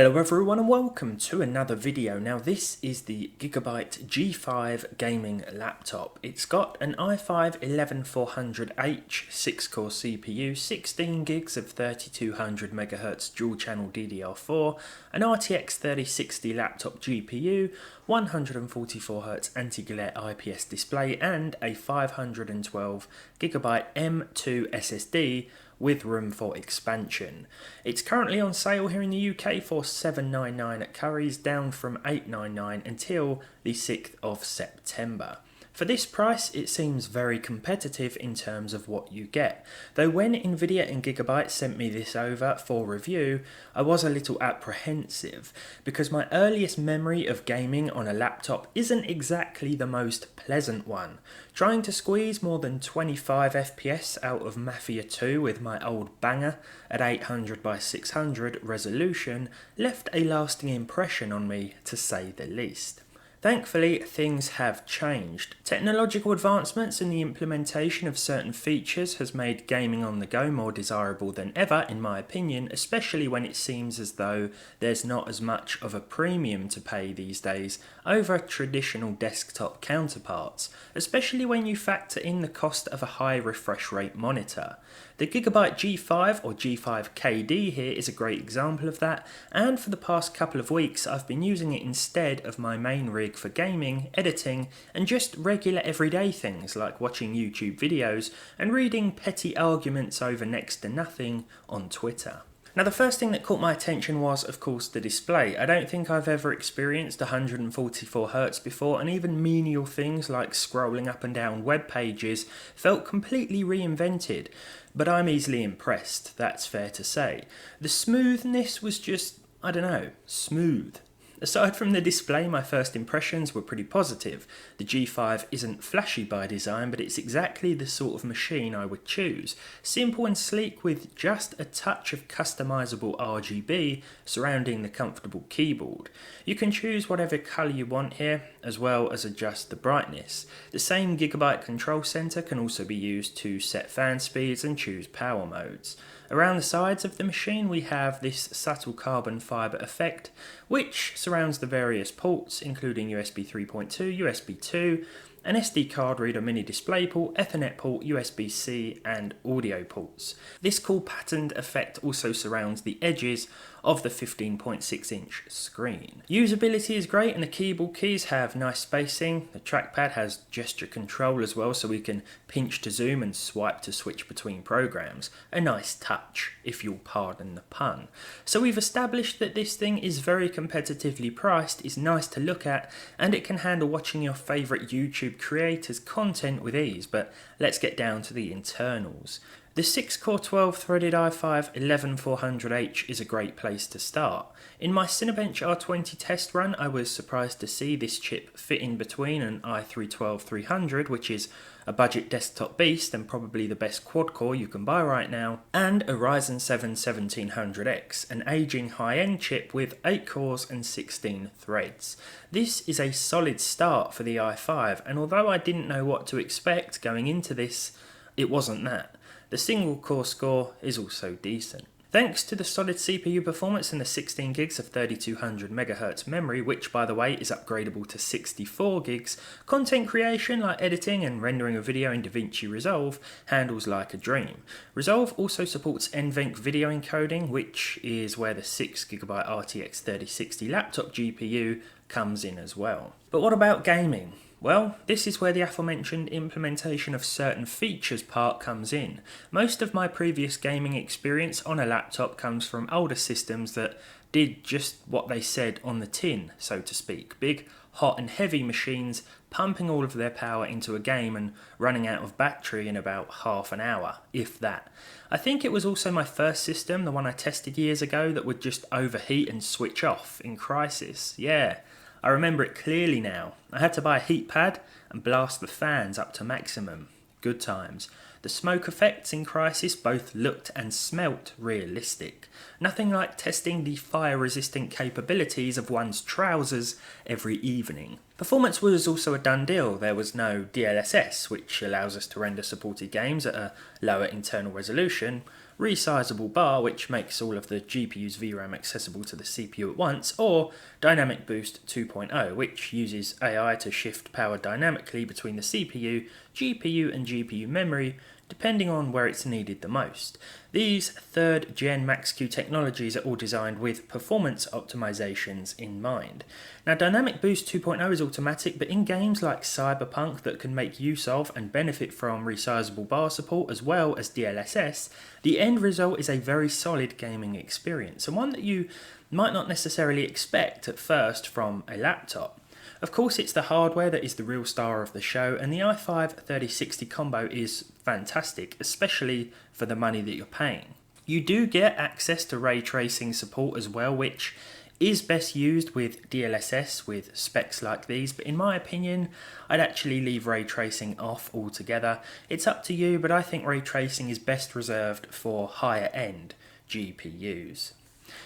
Hello everyone and welcome to another video. Now this is the Gigabyte G5 gaming laptop. It's got an i5-11400H 6-core CPU, 16 gigs of 3200MHz dual channel DDR4, an RTX 3060 laptop GPU, 144Hz anti-glare IPS display and a 512GB M2 SSD with room for expansion. It's currently on sale here in the UK for $799 at Currys, down from $899 until the 6th of September. For this price, it seems very competitive in terms of what you get. Though when Nvidia and Gigabyte sent me this over for review, I was a little apprehensive because my earliest memory of gaming on a laptop isn't exactly the most pleasant one. Trying to squeeze more than 25 FPS out of Mafia 2 with my old banger at 800 by 600 resolution left a lasting impression on me, to say the least. Thankfully, things have changed. Technological advancements and the implementation of certain features has made gaming on the go more desirable than ever, in my opinion, especially when it seems as though there's not as much of a premium to pay these days over traditional desktop counterparts, especially when you factor in the cost of a high refresh rate monitor. The Gigabyte G5 or G5 KD here is a great example of that, and for the past couple of weeks I've been using it instead of my main rig for gaming, editing, and just regular everyday things like watching YouTube videos and reading petty arguments over next to nothing on Twitter. Now the first thing that caught my attention was, of course, the display. I don't think I've ever experienced 144Hz before, and even menial things like scrolling up and down web pages felt completely reinvented. But I'm easily impressed, that's fair to say. The smoothness was just, I don't know, smooth. Aside from the display, my first impressions were pretty positive. The G5 isn't flashy by design, but it's exactly the sort of machine I would choose. Simple and sleek with just a touch of customizable RGB surrounding the comfortable keyboard. You can choose whatever colour you want here, as well as adjust the brightness. The same Gigabyte control center can also be used to set fan speeds and choose power modes. Around the sides of the machine we have this subtle carbon fibre effect, which surrounds the various ports, including USB 3.2, USB 2, an SD card reader mini display port, Ethernet port, USB-C and audio ports. This cool patterned effect also surrounds the edges of the 15.6-inch screen. Usability is great and the keyboard keys have nice spacing. The trackpad has gesture control as well, so we can pinch to zoom and swipe to switch between programs. A nice touch, if you'll pardon the pun. So we've established that this thing is very competitively priced, is nice to look at, and it can handle watching your favourite YouTube creators' content with ease, but let's get down to the internals. The 6-core 12-threaded i5-11400H is a great place to start. In my Cinebench R20 test run, I was surprised to see this chip fit in between an i3-12300, which is a budget desktop beast and probably the best quad-core you can buy right now, and a Ryzen 7 1700X, an aging high-end chip with 8 cores and 16 threads. This is a solid start for the i5, and although I didn't know what to expect going into this, it wasn't that. The single core score is also decent. Thanks to the solid CPU performance and the 16 gigs of 3200MHz memory, which by the way is upgradable to 64 gigs, content creation like editing and rendering a video in Davinci Resolve handles like a dream. Resolve also supports NVENC video encoding, which is where the 6GB RTX 3060 laptop GPU comes in as well. But what about gaming? Well, this is where the aforementioned implementation of certain features part comes in. Most of my previous gaming experience on a laptop comes from older systems that did just what they said on the tin, so to speak. Big, hot and heavy machines pumping all of their power into a game and running out of battery in about half an hour, if that. I think it was also my first system, the one I tested years ago, that would just overheat and switch off in crisis. Yeah. I remember it clearly now. I had to buy a heat pad and blast the fans up to maximum. Good times. The smoke effects in Crisis both looked and smelt realistic. Nothing like testing the fire-resistant capabilities of one's trousers every evening. Performance was also a done deal. There was no DLSS, which allows us to render supported games at a lower internal resolution, resizable bar, which makes all of the GPU's VRAM accessible to the CPU at once, or Dynamic Boost 2.0, which uses AI to shift power dynamically between the CPU, GPU and GPU memory, depending on where it's needed the most. These 3rd gen Max-Q technologies are all designed with performance optimizations in mind. Now, Dynamic Boost 2.0 is automatic, but in games like Cyberpunk that can make use of and benefit from resizable bar support as well as DLSS, the end result is a very solid gaming experience, and one that you might not necessarily expect at first from a laptop. Of course, it's the hardware that is the real star of the show, and the i5 3060 combo is fantastic, especially for the money that you're paying. You do get access to ray tracing support as well, which is best used with DLSS with specs like these, but in my opinion, I'd actually leave ray tracing off altogether. It's up to you, but I think ray tracing is best reserved for higher end GPUs.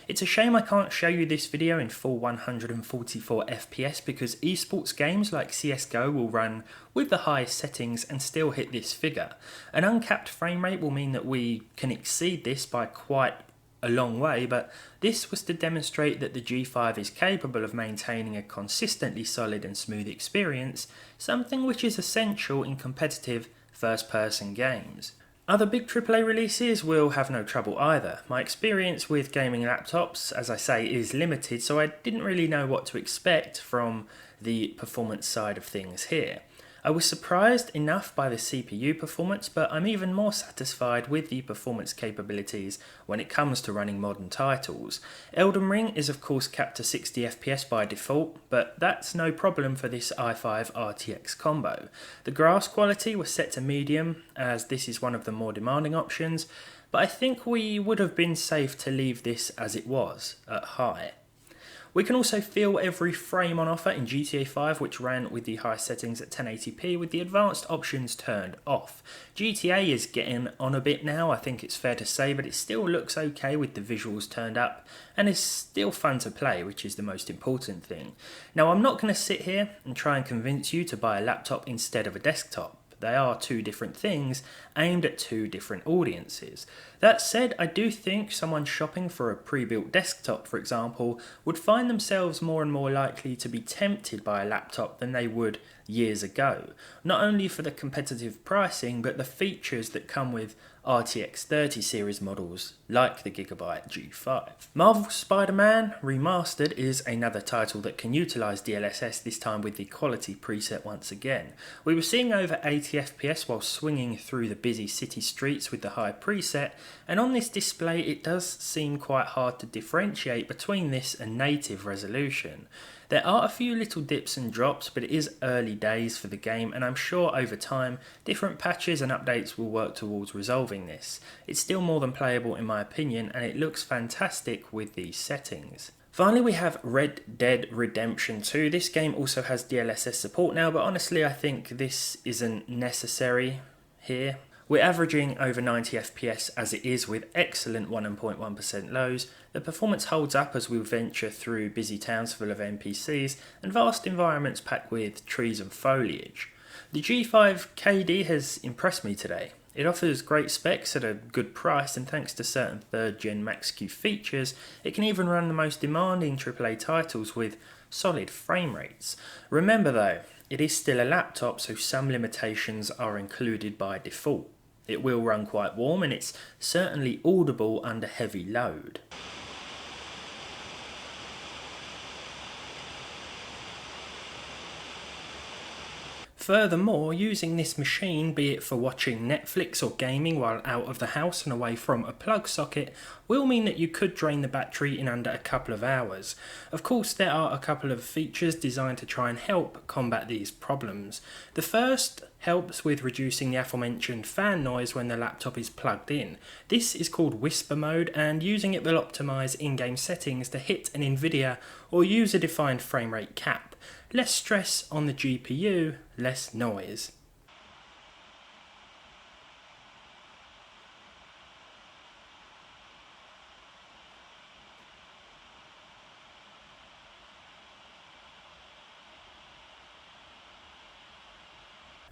It's a shame I can't show you this video in full 144 FPS because esports games like CSGO will run with the highest settings and still hit this figure. An uncapped frame rate will mean that we can exceed this by quite a long way, but this was to demonstrate that the G5 is capable of maintaining a consistently solid and smooth experience, something which is essential in competitive first-person games. Other big AAA releases will have no trouble either. My experience with gaming laptops, as I say, is limited, so I didn't really know what to expect from the performance side of things here. I was surprised enough by the CPU performance, but I'm even more satisfied with the performance capabilities when it comes to running modern titles. Elden Ring is of course capped to 60 FPS by default, but that's no problem for this i5 RTX combo. The graphs quality was set to medium, as this is one of the more demanding options, but I think we would have been safe to leave this as it was, at high. We can also feel every frame on offer in GTA 5, which ran with the high settings at 1080p with the advanced options turned off. GTA is getting on a bit now, I think it's fair to say, but it still looks okay with the visuals turned up and is still fun to play, which is the most important thing. Now, I'm not going to sit here and try and convince you to buy a laptop instead of a desktop. They are two different things aimed at two different audiences. That said, I do think someone shopping for a pre-built desktop, for example, would find themselves more and more likely to be tempted by a laptop than they would years ago. Not only for the competitive pricing, but the features that come with RTX 30 series models like the Gigabyte G5. Marvel Spider-Man Remastered is another title that can utilise DLSS, this time with the quality preset once again. We were seeing over 80 FPS while swinging through the busy city streets with the high preset, and on this display it does seem quite hard to differentiate between this and native resolution. There are a few little dips and drops, but it is early days for the game, and I'm sure over time different patches and updates will work towards resolving this. It's still more than playable in my opinion, and it looks fantastic with these settings. Finally, we have Red Dead Redemption 2. This game also has DLSS support now, but honestly I think this isn't necessary here. We're averaging over 90 FPS as it is with excellent 1.1% lows. The performance holds up as we venture through busy towns full of NPCs and vast environments packed with trees and foliage. The G5 KD has impressed me today. It offers great specs at a good price, and thanks to certain 3rd gen Max-Q features, it can even run the most demanding AAA titles with solid frame rates. Remember though, it is still a laptop, so some limitations are included by default. It will run quite warm, and it's certainly audible under heavy load. Furthermore, using this machine, be it for watching Netflix or gaming while out of the house and away from a plug socket, will mean that you could drain the battery in under a couple of hours. Of course, there are a couple of features designed to try and help combat these problems. The first helps with reducing the aforementioned fan noise when the laptop is plugged in. This is called whisper mode, and using it will optimize in-game settings to hit an NVIDIA or user-defined frame rate cap. Less stress on the GPU, less noise.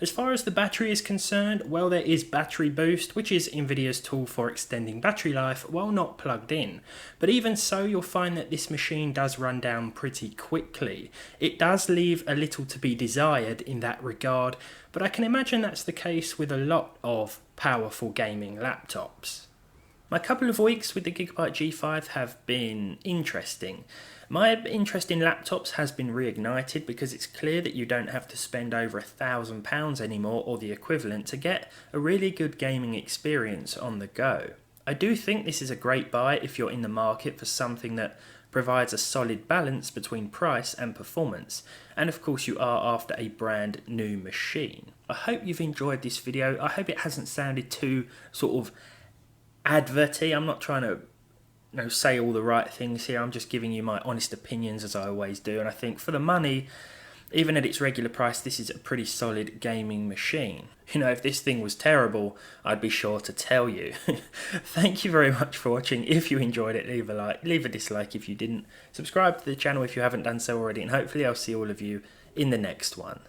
As far as the battery is concerned, well, there is battery boost, which is Nvidia's tool for extending battery life while not plugged in. But even so, you'll find that this machine does run down pretty quickly. It does leave a little to be desired in that regard, but I can imagine that's the case with a lot of powerful gaming laptops. My couple of weeks with the Gigabyte G5 have been interesting. My interest in laptops has been reignited because it's clear that you don't have to spend over £1,000 anymore or the equivalent to get a really good gaming experience on the go. I do think this is a great buy if you're in the market for something that provides a solid balance between price and performance, and of course you are after a brand new machine. I hope you've enjoyed this video. I hope it hasn't sounded too sort of adverty. I'm not trying to say all the right things here. I'm just giving you my honest opinions as I always do, and I think for the money, even at its regular price, this is a pretty solid gaming machine. If this thing was terrible, I'd be sure to tell you. Thank you very much for watching. If you enjoyed it, leave a like, leave a dislike if you didn't. Subscribe to the channel if you haven't done so already, and hopefully I'll see all of you in the next one.